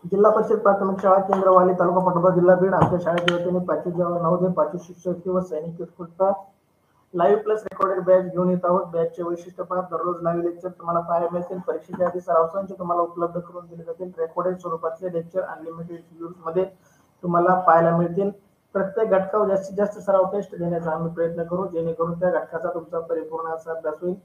जिल्हा परिषद प्राथमिक शाळा केंद्रवाली तालुका पाटोदा जिल्हा बीड आमच्या शाळेच्या वतीने 5वी जवाहर नवोदय 5वी शिष्यवृत्ती व सैनिक स्कूलचा लाईव्ह प्लस रेकॉर्डेड बॅच घेऊन येत आहोत. बॅचचे वैशिष्ट्य पहा, दररोज लाईव्ह लेक्चर तुम्हाला पाहायला मिळतील. परीक्षेच्या आधी सराव संच तुम्हाला उपलब्ध करून दिले जातील. रेकॉर्डेड स्वरूपातले लेक्चर अनलिमिटेड व्ह्यूज मध्ये तुम्हाला पाहायला मिळतील. प्रत्येक घटकावर जास्तीत जास्त सराव टेस्ट घेण्याचा आम्ही प्रयत्न करू, जेणेकरून त्या घटकाचा तुमचा परिपूर्ण असा अभ्यास होईल.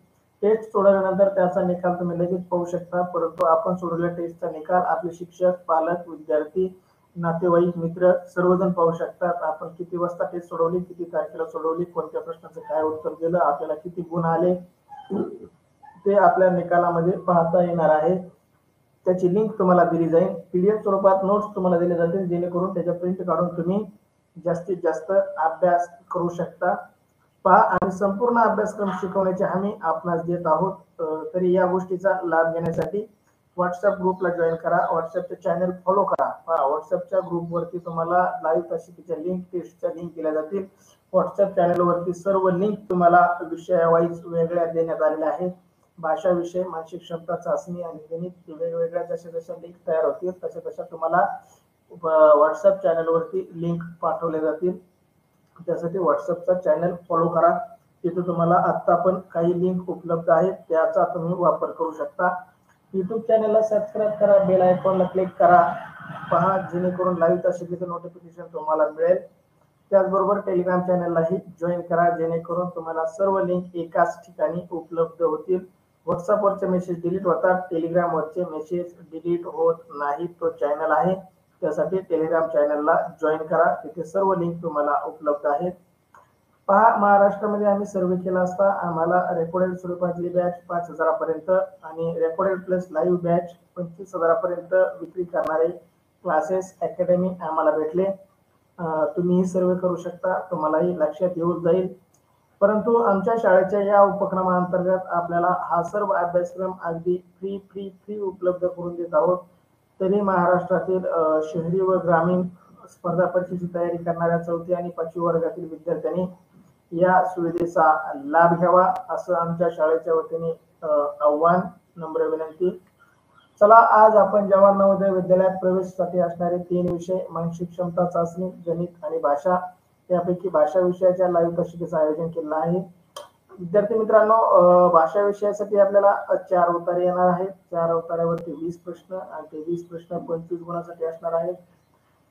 टेस्ट सोडवल्यानंतर त्याचा निकाल तुम्ही लगेच पाहू शकता, परंतु आपण सोडवलेल्या टेस्टचा निकाल आपले शिक्षक, पालक, विद्यार्थी, नातेवाईक, मित्र सर्वजण पाहू शकतात. आपण किती वाजता टेस्ट सोडवली, किती तारखेला सोडवली, कोणत्या प्रश्नाचं काय उत्तर दिलं, आपल्याला किती गुण आले ते आपल्या निकालामध्ये पाहता येणार आहे. त्याची लिंक तुम्हाला दिली जाईल. पीडीएफ स्वरूपात नोट्स तुम्हाला दिले जातील, जेणेकरून त्याच्या प्रिंट काढून तुम्ही जास्तीत जास्त अभ्यास करू शकता. पहा, आणि संपूर्ण अभ्यासक्रम शिकवण्याची हमी आपणास देत आहोत. तरी या गोष्टीचा लाभ घेण्यासाठी व्हॉट्सअप ग्रुपला जॉईन करा, व्हॉट्सअपचे चॅनल फॉलो करा. पहा, व्हॉट्सअपच्या ग्रुपवरती तुम्हाला लाईव्ह तासिकेच्या लिंक, टेस्टच्या लिंक दिल्या जातील. व्हॉट्सअप चॅनलवरती सर्व लिंक तुम्हाला विषयावाईज वेगळ्या देण्यात आलेल्या आहेत. भाषा विषय, मानसिक क्षमता चाचणी आणि गणित वेगवेगळ्या जशा जशा लिंक तयार होतील तशा तशा तुम्हाला व्हॉट्सअप चॅनलवरती लिंक पाठवल्या जातील. त्यासाठी व्हॉट्सअपचा चॅनल फॉलो करा. तिथे तुम्हाला आता पण काही लिंक उपलब्ध आहेत, त्याचा तुम्ही वापर करू शकता. युट्यूब चॅनलला सबस्क्राईब करा, बेल आयकॉनला क्लिक करा. पहा, जेणेकरून लाईव्ह तासिकेचं नोटिफिकेशन तुम्हाला मिळेल. त्याचबरोबर टेलिग्राम चॅनललाही जॉईन करा, जेणेकरून तुम्हाला सर्व लिंक एकाच ठिकाणी उपलब्ध होतील. व्हॉट्सअपवरचे मेसेज डिलीट होतात, टेलिग्रामवरचे मेसेज डिलीट होत नाही. तो चॅनल आहे, त्यासाठी टेलिग्राम चॅनलला जॉईन करा. तिथे सर्व लिंक तुम्हाला उपलब्ध आहेत. पहा, महाराष्ट्रामध्ये आम्ही सर्वे केला असता आम्हाला रेकॉर्डेड स्वरूपातली बॅच 5,000 पर्यंत आणि रेकॉर्डेड प्लस लाईव्ह बॅच 25,000 पर्यंत विक्री करणारे क्लासेस अकॅडमी आम्हाला भेटले. तुम्हीही सर्वे करू शकता, तुम्हालाही लक्षात येऊन जाईल. परंतु आमच्या शाळेच्या या उपक्रमाअंतर्गत आपल्याला हा सर्व अभ्यासक्रम अगदी फ्री उपलब्ध करून देत आहोत. तरी महाराष्ट्रातील शहरी व ग्रामीण स्पर्धा परीक्षेची तयारी करणाऱ्या 4थी आणि 5वी वर्गातील विद्यार्थ्यांनी या सुविधेचा लाभ घ्यावा, असं आमच्या शाळेच्या वतीने आव्हान, नम्र विनंती. चला, आज आपण जवाहर नवोदय विद्यालयात प्रवेशासाठी असणारे 3 विषय, मानसिक क्षमता चाचणी, गणित आणि भाषा, यापैकी भाषा विषयाच्या लाईव्ह तासिकेचं आयोजन केलेलं आहे. विद्यार्थी मित्रांनो, भाषा विषयासाठी आपल्याला 4 उतारे येणार आहेत. 4 उतार्यावरती 20 प्रश्न आणि ते 20 प्रश्न 25 गुणासाठी असणार आहेत.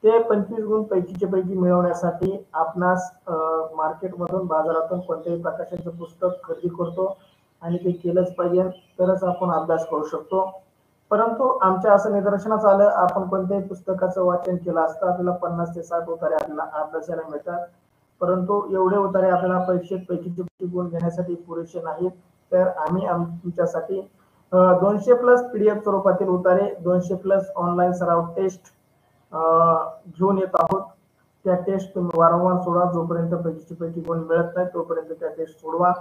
ते 25 गुण पैकीचे पैकी मिळवण्यासाठी आपणास मार्केटमधून, बाजारातून कोणत्याही प्रकाशनचं पुस्तक खरेदी करतो आणि ते केलंच पाहिजे, तरच आपण अभ्यास करू शकतो. परंतु आमच्या असं निदर्शनास आलं, आपण कोणत्याही पुस्तकाचं वाचन केलं असतं आपल्याला 50 ते 60 उतारे आपल्याला अभ्यासाला मिळतात. परंतु एवढे उतारे आपल्याला परीक्षेत पैकीचे गुण घेण्यासाठी पुरेसे नाहीत. तर आम्ही तुमच्यासाठी 200 प्लस पीडीएफ स्वरूपातील उतारे, 200 प्लस ऑनलाईन सराव टेस्ट घेऊन येत आहोत. त्या टेस्ट तुम्ही वारंवार सोडा, जोपर्यंत पैकीचे पैकी गुण मिळत नाही तोपर्यंत त्या टेस्ट सोडवा.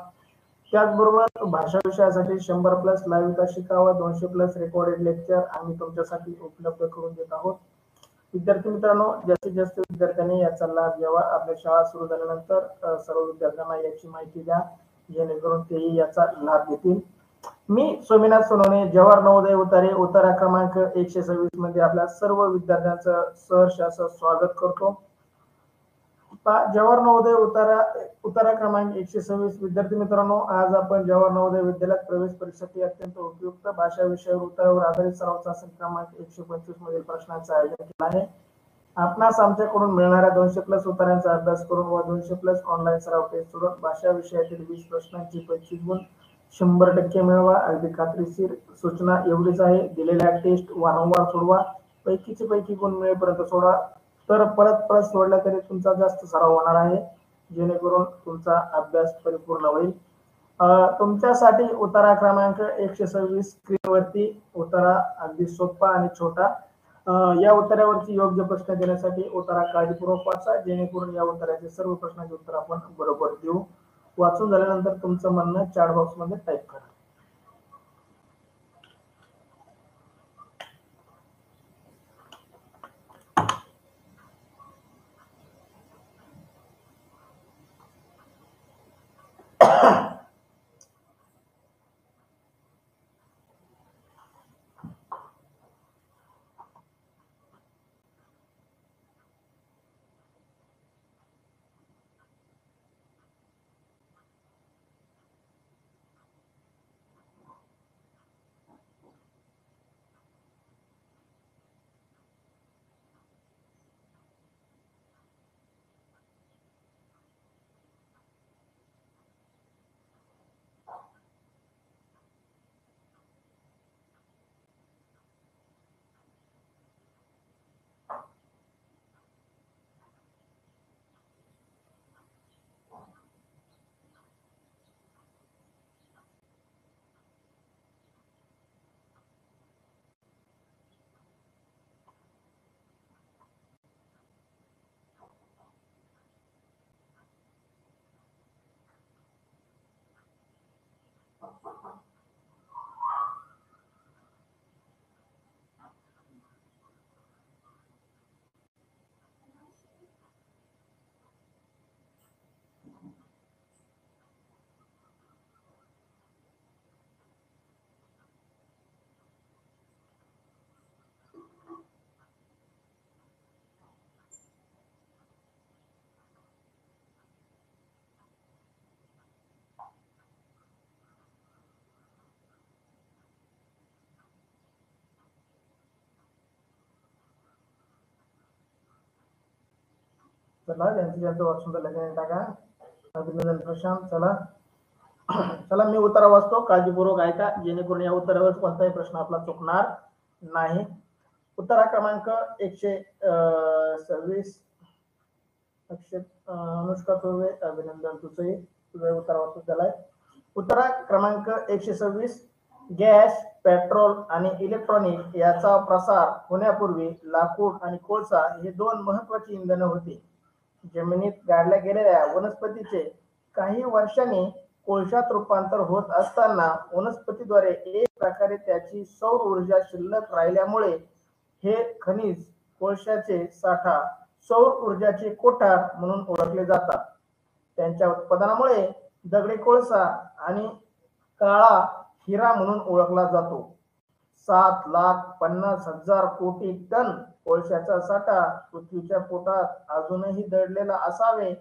त्याचबरोबर भाषा विषयासाठी 100 प्लस लाईव्ह तासिका व 200 प्लस रेकॉर्डेड लेक्चर आम्ही तुमच्यासाठी उपलब्ध करून देत आहोत. विद्यार्थी मित्रांनो, जास्तीत जास्त विद्यार्थ्यांनी याचा लाभ घ्यावा. आपल्या शाळा सुरू झाल्यानंतर सर्व विद्यार्थ्यांना याची माहिती द्या, जेणेकरून तेही याचा लाभ घेतील. मी सोमनाथ सोनवणे, जवाहर नवोदय उतारे, उतारा क्रमांक 126 मध्ये आपल्या सर्व विद्यार्थ्यांचं सहर्ष असं स्वागत करतो. जवाहर नवोदय उतारा क्रमांक 126 विद्यार्थी मित्रांनो, आज आपण जवाहर नवोदय विद्यालयात प्रवेश परीक्षेसाठी अत्यंत उपयुक्त भाषा विषयावर उतारावर आधारित सराव चाचणी क्रमांक 125 मधील प्रश्नांचं आयोजन केलं आहे. आपणास आमच्याकडून मिळणाऱ्या 200 प्लस उतार्यांचा अभ्यास करून व 200 प्लस ऑनलाईन सराव टेस्ट सोडून भाषा विषयातील 20 प्रश्नांची 25 गुण 100% मिळवा. अगदी खात्रीशीर सूचना एवढीच आहे, दिलेल्या टेस्ट वारंवार सोडवा, पैकीचे पैकी गुण मिळेपर्यंत सोडा. तर परत परत सोडला तरी तुमचा जास्त सराव होणार आहे, जेणेकरून तुमचा अभ्यास परिपूर्ण होईल. तुमच्यासाठी उतारा क्रमांक 126 स्क्रीनवरती उतारा अगदी सोपा आणि छोटा. या उतार्यावरती योग्य प्रश्न देण्यासाठी उतारा काळजीपूर्वक वाचा, जेणेकरून या उतार्याचे सर्व प्रश्नांचे उत्तर आपण बरोबर देऊ. वाचून झाल्यानंतर तुमचं म्हणणं चॅट बॉक्स मध्ये टाईप करा. चला ज्यांचं ज्यांचं वाचून झालं त्याने टाका. अभिनंदन प्रशांत. चला चला मी उत्तर वाचतो, काळजीपूर्वक ऐका जेणेकरून या उत्तरावर कोणताही प्रश्न आपला चुकणार नाही. उत्तर क्रमांक 126. अनुष्का थोरवे अभिनंदन तुझं उत्तर वाचून झालाय. उत्तर क्रमांक 126. गॅस, पेट्रोल आणि इलेक्ट्रॉनिक याचा प्रसार होण्यापूर्वी लाकूड आणि कोळसा हे दोन महत्वाची इंधने होती. जमिनीत गाडल्या गेलेल्या वनस्पतीचे काही वर्षांनी कोळशात रूपांतर होत असताना वनस्पतीद्वारे एक प्रकारे त्याची सौर ऊर्जा शिल्लक राहिल्यामुळे हे खनिज कोळशाचे साठा सौर ऊर्जाचे कोठार म्हणून ओळखले जातात. त्यांच्या उत्पादनामुळे दगडी कोळसा आणि काळा हिरा म्हणून ओळखला जातो. 7,50,000 कोटी टन कोळशाचा साठा पृथ्वीच्या पोटात अजूनही दडलेला असावे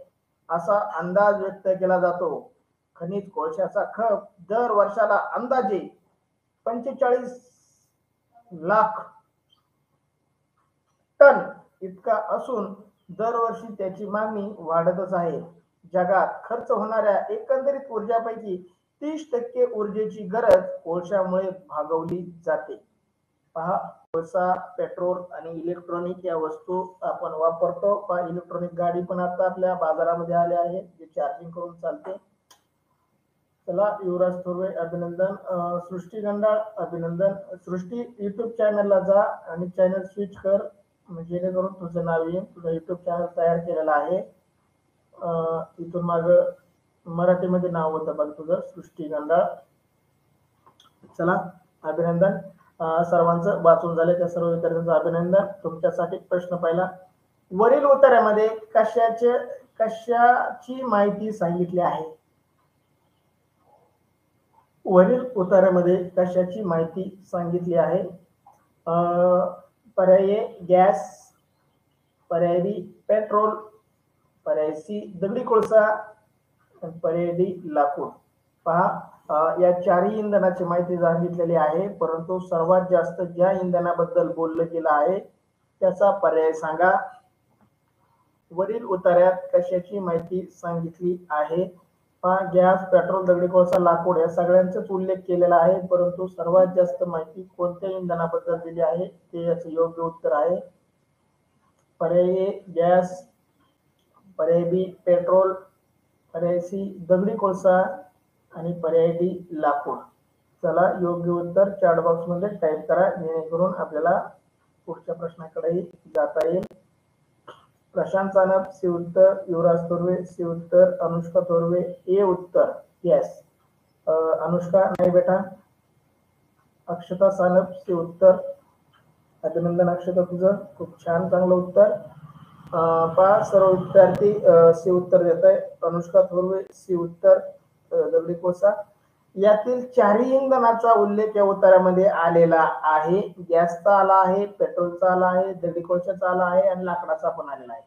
असा अंदाज व्यक्त केला जातो. खनिज कोळशाचा खप दर वर्षाला अंदाजे 45 लाख टन इतका असून दरवर्षी त्याची मागणी वाढतच आहे. जगात खर्च होणाऱ्या एकंदरीत ऊर्जापैकी 30% ऊर्जेची गरज कोळशामुळे भागवली जाते. पहा, कोळसा, पेट्रोल आणि इलेक्ट्रॉनिक या वस्तू आपण वापरतो. पहा, इलेक्ट्रॉनिक गाडी पण आता आपल्या बाजारामध्ये आल्या आहेत जे चार्जिंग करून चालते. चला युवराज थोरवे अभिनंदन. सृष्टी गंडाळ अभिनंदन. सृष्टी युट्यूब चॅनलला जा आणि चॅनल स्विच कर जेणेकरून तुझं नाव येईल. तुझा युट्यूब चॅनल तयार केलेला आहे. इथून माग मराठीमध्ये नाव होतं बघ तुझं, सृष्टी गंडाळ. चला अभिनंदन. सर्वांचं वाचून झाले त्या सर्व विद्यार्थ्यांचं अभिनंदन. तुमच्यासाठी प्रश्न पहिला, वरील उत्तरामध्ये कशाची माहिती सांगितली आहे? वरील उत्तरामध्ये कशाची माहिती सांगितली आहे? पर्याय गॅस, पर्याय बी पेट्रोल, पर्याय सी दगडी कोळसा, पर्याय डी लाकूड. पहा, या चारही इंधनाची माहिती सांगितलेली आहे, परंतु सर्वात जास्त ज्या इंधनाबद्दल बोललं गेलं आहे त्याचा पर्याय सांगा. वरील उत्तरात कशाची माहिती सांगितली आहे? पहा, गॅस, पेट्रोल, दगडी कोळसा, लाकूड या सगळ्यांचाच उल्लेख केलेला आहे, परंतु सर्वात जास्त माहिती कोणत्या इंधनाबद्दल दिली आहे ते याचं योग्य उत्तर आहे. पर्याय गॅस, पर्याय बी पेट्रोल, पर्याय सी दगडी कोळसा आणि पर्याय डी लाकूड. चला योग्य उत्तर चॅट बॉक्स मध्ये टाइप करा जेणेकरून आपल्याला पुढच्या प्रश्नाकडेही जाता येईल. प्रशांत सानप सी उत्तर, युवराज थोरवे सी उत्तर, अनुष्का थोरवे ए उत्तर यस. अनुष्का नाही बेटा. अक्षता सानप सी उत्तर. अभिनंदन अक्षता, तुझं खूप छान चांगलं उत्तर. पहा, सर्व विद्यार्थी सी उत्तर देत आहे. अनुष्का थोरवे सी उत्तर दगडी कोळसा. यातील चारही इंधनाचा उल्लेख या उत्तरामध्ये आलेला आहे. गॅसचा आला आहे, पेट्रोलचा आला आहे, दगडी कोळशाचा आला आहे आणि लाकडाचा पण आलेला आहे.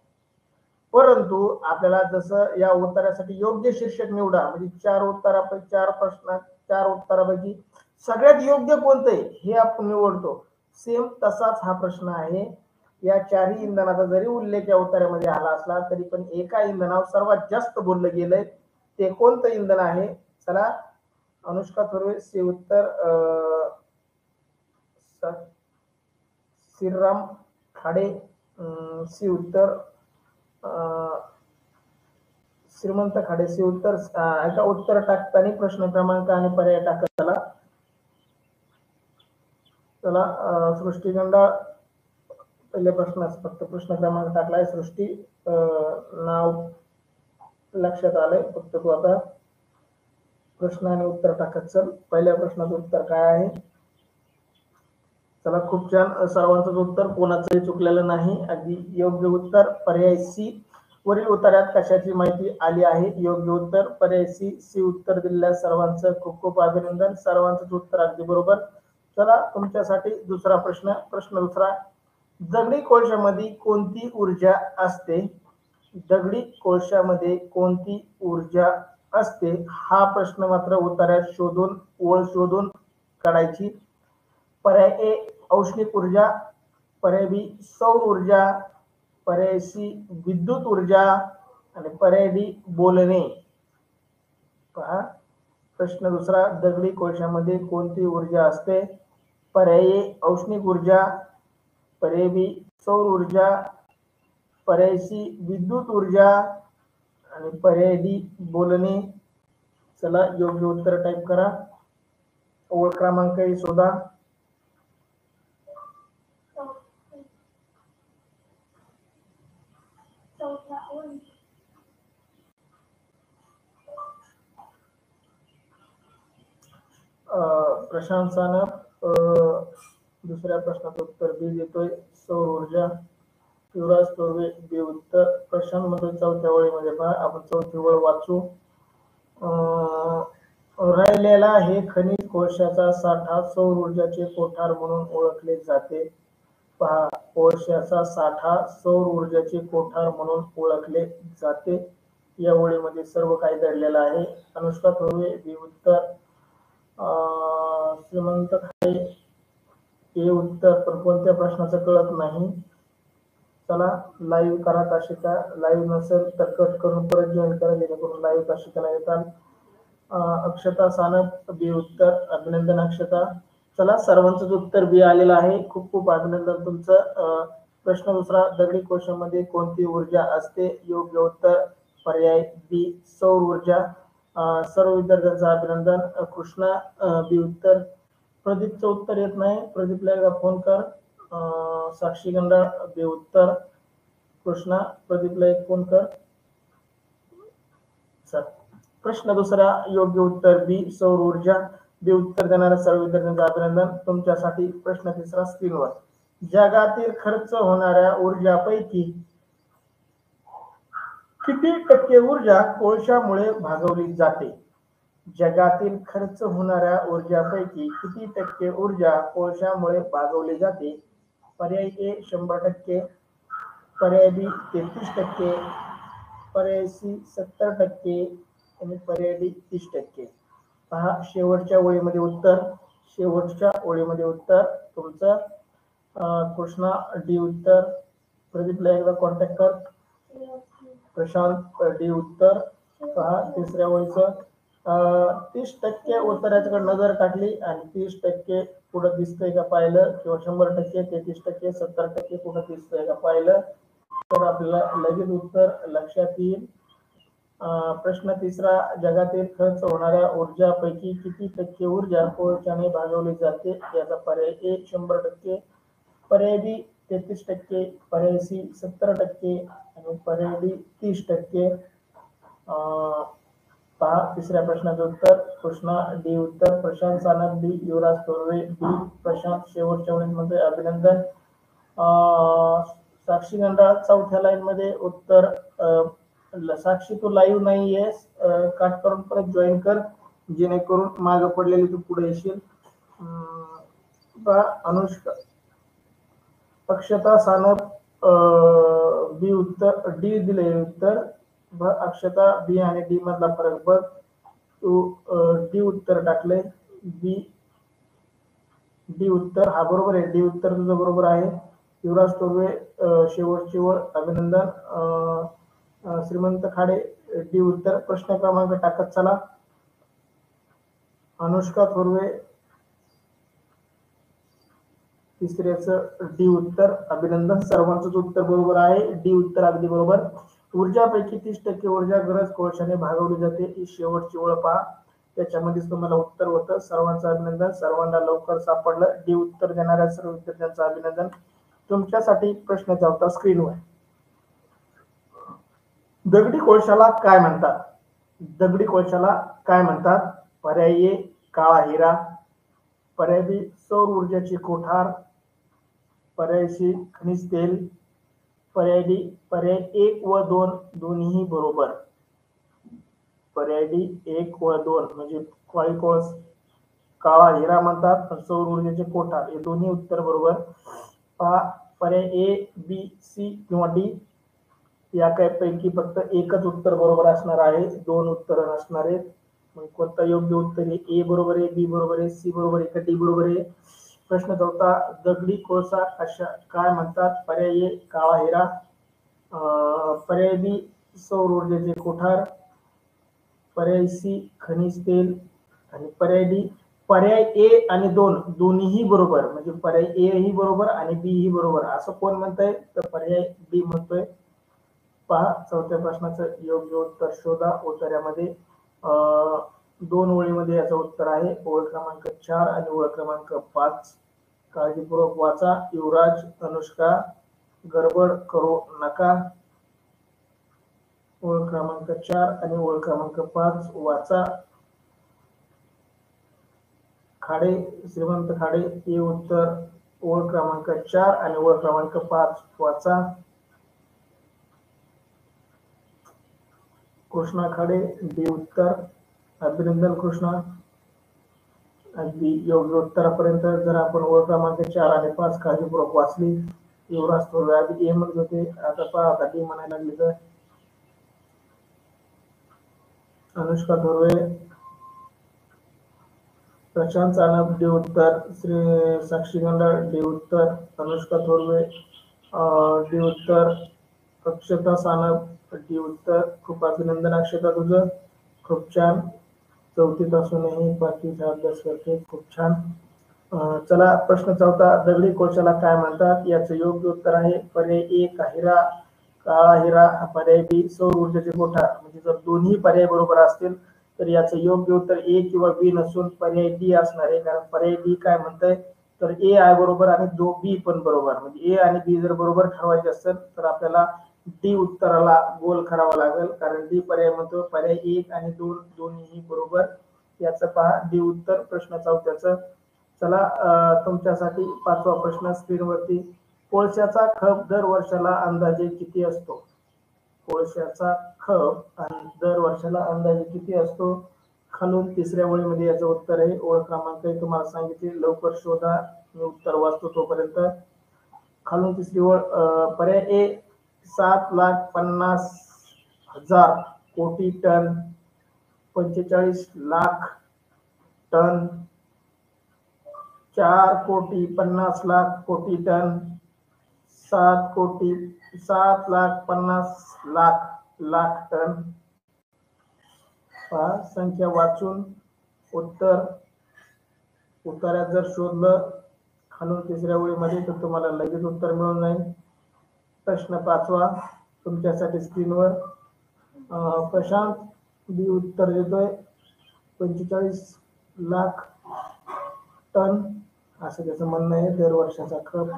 परंतु आपल्याला जसं या उत्तरासाठी योग्य शीर्षक निवडा, म्हणजे चार उत्तरापैकी सगळ्यात योग्य कोणतं आहे हे आपण निवडतो, सेम तसाच हा प्रश्न आहे. या चारही इंधनाचा जरी उल्लेख या उत्तरामध्ये आला असला तरी पण एका इंधनावर सर्वात जास्त बोललं गेलंय, ते कोणतं इंधन आहे? चला अनुष्का थोरवे सी उत्तर, श्रीराम खाडे सी उत्तर, श्रीमंत खाडे सी उत्तर. एका उत्तर टाकताना प्रश्न क्रमांक आणि पर्याय टाकत चला. चला सृष्टी गंडाळ पहिल्या प्रश्नास फक्त प्रश्न क्रमांक टाकलाय. सृष्टी नाव लक्षात आलंय, फक्त तू आता प्रश्न आणि उत्तर टाकत चल. पहिल्या प्रश्नाचं उत्तर काय आहे? चला खूप छान, सर्वांचं उत्तर कोणाचंही चुकलेलं नाही, अगदी योग्य उत्तर पर्याय सी. वरील उत्तरात कशाची माहिती आली आहे? योग्य उत्तर पर्याय सी. सी उत्तर दिलेल्या सर्वांचं खूप खूप अभिनंदन. सर्वांचं उत्तर अगदी बरोबर. चला तुमच्यासाठी दुसरा प्रश्न. प्रश्न दुसरा, दगडी कोळशामध्ये कोणती ऊर्जा असते? दगडी कोळशामध्ये कोणती ऊर्जा असते? हा प्रश्न मात्र उत्तरात शोधून ओळ शोधून काढायची. पर्याय ए औष्णिक ऊर्जा, पर्याय बी सौर ऊर्जा, पर्याय सी विद्युत ऊर्जा आणि पर्याय डी बोलणे. पहा प्रश्न दुसरा, दगडी कोळशामध्ये कोणती ऊर्जा असते? पर्याय ए औष्णिक ऊर्जा, पर्याय बी सौर ऊर्जा, पर्याय सी विद्युत ऊर्जा आणि पर्याय डी बोलणे. चला योग्य उत्तर टाइप करा. ओळ क्रमांक शोधा. प्रशांत सानप दुसऱ्या प्रश्नाचं उत्तर बी देतोय, सौर ऊर्जा. युवराज तोरवे बी उत्तर. प्रशांत मध्ये चौथ्या ओळीमध्ये पहा, आपण चौथी ओळ वाचू. राहिलेला हे खनिज कोळशाचा साठा सौर ऊर्जाचे कोठार म्हणून ओळखले जाते. पहा, कोळशाचा साठा सौर ऊर्जाचे कोठार म्हणून ओळखले जाते. या ओळीमध्ये सर्व काही दडलेलं आहे. अनुष्का तोरवे बी उत्तर. श्रीमंत खाडे हे उत्तर, पण कोणत्या प्रश्नाचं कळत नाही. चला लाईव्ह करा काशिका. लाईव्ह नसेल तर कट करून परत जॉईन करा, जेणेकरून लाईव्ह काशिकाला येतात. अक्षता सानप बी उत्तर. अभिनंदन अक्षता. चला सर्वांचंच उत्तर बी आलेलं आहे. खूप खूप अभिनंदन तुमचं. प्रश्न दुसरा, दगडी कोळशामध्ये कोणती ऊर्जा असते? योग्य उत्तर पर्याय बी सौर ऊर्जा. सर्व विद्यार्थ्यांचं अभिनंदन. कृष्णा बी उत्तर. प्रदीपचं उत्तर येत नाही, प्रदीपला एकदा फोन कर. साक्षी गंडाळ बी उत्तर. कृष्णा, प्रदीपला एक फोन कर. प्रश्न दुसरा, योग्य उत्तर बी सौर ऊर्जा. बी उत्तर देणाऱ्या सर्व विद्यार्थ्यांचं अभिनंदन. तुमच्यासाठी प्रश्न तिसरा स्क्रीनवर. जगातील खर्च होणाऱ्या ऊर्जापैकी किती टक्के ऊर्जा कोळशामुळे भागवली जाते? जगातील खर्च होणाऱ्या ऊर्जापैकी किती टक्के ऊर्जा कोळशामुळे भागवली जाते? पर्याय ए 100%, पर्याय बी 33%, पर्याय सी 70% आणि पर्याय डी 30%. पहा शेवटच्या ओळीमध्ये उत्तर. शेवटच्या ओळीमध्ये उत्तर तुमचं कृष्णा डी उत्तर. प्रदीपला एकदा कॉन्टॅक्ट कर. प्रशांत डी उत्तर. पहा तिसऱ्या ओळीचं 30% उत्तराच्याकडे नजर टाकली आणि 30% पुढे दिसतंय का पाहिलं, किंवा 100%, 33%, 70% पुढे दिसतंय का पाहिलं, तर आपल्याला लगेच उत्तर लक्षात येईल. प्रश्न तिसरा, जगातील खर्च होणाऱ्या ऊर्जापैकी किती टक्के ऊर्जा कोळशाने भागवली जाते? याचा पर्याय ए 100%, पर्याय बी 33%, पर्याय सी 70% आणि पर्याय डी 30%. पहा तिसऱ्या प्रश्नाचं उत्तर कृष्णा डी उत्तर. प्रशांत सानप डी, युवराज तोरवे डी. प्रशांत शेवटच्या ओळीमध्ये अभिनंदन. साक्षी गंडाळ चौथ्या लाईन मध्ये उत्तर. साक्षी तू लाईव्ह नाहीये, काट करून परत जॉईन कर, जेणेकरून मागे पडलेली तू पुढे येशील. अनुष्का, अक्षता सानप बी उत्तर. डी दिले उत्तर. अक्षता बी आणि डी मधला फरक बघ. तू डी उत्तर टाकले. बी डी उत्तर हा बरोबर आहे. डी उत्तर तुझं बरोबर आहे. युवराज तोरवे शेवटची ओळ, अभिनंदन. श्रीमंत खाडे डी उत्तर. प्रश्न क्रमांक टाकत चला. अनुष्का तोरवे तिसऱ्याचं डी उत्तर. अभिनंदन, सर्वांचंच उत्तर बरोबर आहे. डी उत्तर अगदी बरोबर. ऊर्जापैकी 30% ऊर्जा गरज कोळशाने भागवली जाते. ही शेवटची ओळ पहा, त्याच्यामध्येच तुम्हाला उत्तर होतं. सर्वांचं अभिनंदन. सर्वांना लवकर सापडलं. डी उत्तर देणाऱ्या सर्व विद्यार्थ्यांचं अभिनंदन. तुमच्यासाठी प्रश्न चौथा स्क्रीनवर. दगडी कोळशाला काय म्हणतात? दगडी कोळशाला काय म्हणतात? पर्याय ए काळा हिरा, पर्याय बी सौर ऊर्जाचे कोठार, पर्याय सी खनिज तेल, पर्याय डी पर्याय 1 व 2 दोन्ही बरोबर. पर्याय डी 1 व 2 म्हणजे काळी कोळस, काळा हिरा म्हणतात, सौर ऊर्जेचे कोठार, हे दोन्ही उत्तर बरोबर. पहा पर्याय ए बी सी किंवा डी या पैकी फक्त एकच उत्तर बरोबर असणार आहे. 2 उत्तर नसणार आहेत. मग कोणता योग्य उत्तर आहे? ए बरोबर आहे, बी बरोबर आहे, सी बरोबर आहे का डी बरोबर आहे? प्रश्न चौथा, दगडी कोळसा अशा काय म्हणतात? पर्याय ए काळा हिरा, पर्याय बी सौर ऊर्जेचे कोठार, पर्याय सी खनिज तेल आणि पर्याय डी पर्याय ए आणि दोन्हीही बरोबर, म्हणजे पर्याय ए ही बरोबर आणि बी ही बरोबर असं कोण म्हणतंय, तर पर्याय डी म्हणतोय. पहा चौथ्या प्रश्नाचं योग्य उत्तर शोधा. उत्तरामध्ये 2 ओळीमध्ये याचं उत्तर आहे. ओळ क्रमांक 4 आणि ओळ क्रमांक 5 काळजीपूर्वक वाचा. युवराज, अनुष्का, गडबड करू नका. ओळ क्रमांक 4 आणि ओळ क्रमांक 5 वाचा. खाडे, श्रीमंत खाडे हे उत्तर ओळ क्रमांक 4 आणि ओळ क्रमांक 5 वाचा. कृष्णा खाडे बी उत्तर. अभिनंदन कृष्णा. अगदी योग्य उत्तरापर्यंत जर आपण ओळ क्रमांक 4 आणि 5 काळजीपूर्वक वाचली. युवराज थोरवे आधी ए म्हणत होते, आता पहा आता डी म्हणायला लागले. तर अनुष्का थोरवे, प्रशांत सानप डी उत्तर. श्री साक्षी मंडळ डी उत्तर. अनुष्का थोरवे डी उत्तर. अक्षता सानप डी उत्तर. खूप अभिनंदन अक्षता तुझं, खूप छान. चौथीत असूनही बाकीचा अभ्यास करते, खूप छान. चला प्रश्न चौथा. दगडी कोळशाला काय म्हणतात? याचं योग्य उत्तर आहे पर्याय ए हिरा, काळा हिरा. पर्याय बी सौर ऊर्जेचे कोठार. म्हणजे जर दोन्ही पर्याय बरोबर असतील तर याचं योग्य उत्तर ए किंवा बी नसून पर्याय डी असणार आहे. कारण पर्याय डी काय म्हणतंय, तर ए आहे बरोबर आणि बी पण बरोबर. म्हणजे ए आणि बी जर बरोबर ठरवायचे असेल तर आपल्याला डी उत्तराला गोल करावा लागेल. कारण डी पर्याय म्हणतो पर्याय 1 आणि 2 दोन्हीही बरोबर. याचं पहा डी उत्तर प्रश्न चौथ्याचं. चला तुमच्यासाठी 5वा प्रश्न स्क्रीनवरती. कोळशाचा खप दर वर्षाला अंदाजे किती असतो? कोळशाचा खप आणि दर वर्षाला अंदाजे किती असतो? खालून 3ऱ्या ओळीमध्ये याचं उत्तर आहे. ओळ क्रमांक तुम्हाला सांगितले, लवकर शोधा. मी उत्तर वाचतो तोपर्यंत. खालून 3री ओळ पर्याय ए 7,50,000 कोटी टन, 45 लाख टन, 4,50,00,000 कोटी टन, 7,50,00,000 टन. पहा संख्या वाचून उत्तरात जर शोधलं खालून 3ऱ्या ओळीमध्ये तर तुम्हाला लगेच उत्तर मिळून जाईल. प्रश्न 5वा तुमच्यासाठी स्क्रीनवर. प्रशांत बी उत्तर देतोय 45 लाख टन असं त्याचं म्हणणं आहे दर वर्षाचा खप.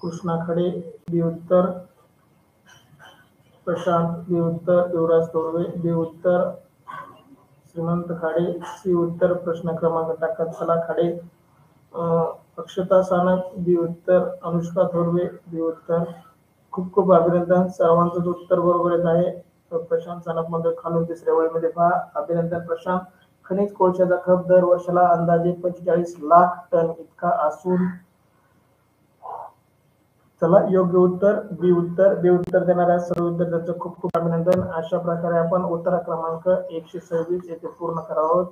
कृष्णा खडे बी उत्तर. प्रशांत बी उत्तर. युवराज थोरवे बी उत्तर. श्रीमंत खाडे सी उत्तर. प्रश्न क्रमांक टाकत चला खाडे. अक्षता सानप बी उत्तर. अनुष्का थोरवे बी उत्तर. खूप खूप अभिनंदन, सर्वांचं उत्तर बरोबर येत आहे. प्रशांत सानप मध्ये खालून 3ऱ्या ओळीमध्ये पहा. अभिनंदन प्रशांत. खनिज कोळशाचा खप दर वर्षाला अंदाजे 45 लाख टन इतका असून. चला योग्य उत्तर बी उत्तर. बी उत्तर देणाऱ्या सर्व विद्यार्थ्यांचं खूप खूप अभिनंदन. अशा प्रकारे आपण उत्तर क्रमांक 126 येथे पूर्ण करावं आहोत.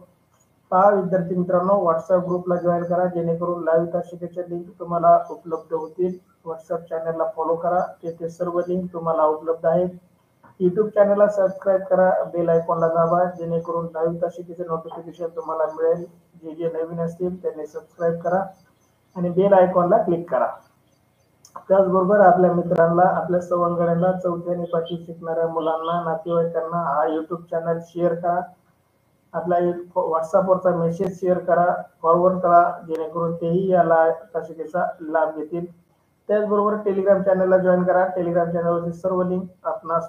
पहा विद्यार्थी मित्रांनो, व्हॉट्सअप ग्रुपला जॉईन करा जेणेकरून लाईव्ह तासिकेच्या लिंक तुम्हाला उपलब्ध होतील. व्हॉट्सअप चॅनलला फॉलो करा, तेथे सर्व लिंक तुम्हाला उपलब्ध आहेत. युट्यूब चॅनलला सबस्क्राईब करा, बेल आयकॉनला दाबा जेणेकरून लाईव्ह तासिकेचे नोटिफिकेशन तुम्हाला मिळेल. जे जे नवीन असतील त्यांनी सबस्क्राईब करा आणि बेल आयकॉनला क्लिक करा. त्याचबरोबर आपल्या मित्रांना, आपल्या सवंगड्यांना, 4थी आणि 5वी शिकणाऱ्या मुलांना, नातेवाईकांना हा युट्यूब चॅनल शेअर करा. आपल्या व्हॉट्सअपवरचा मेसेज शेअर करा, फॉरवर्ड करा जेणेकरून तेही या तासिकेचा लाभ घेतील. त्याचबरोबर टेलिग्राम चॅनलला जॉईन करा. टेलिग्राम चॅनलवरची सर्व लिंक आपणास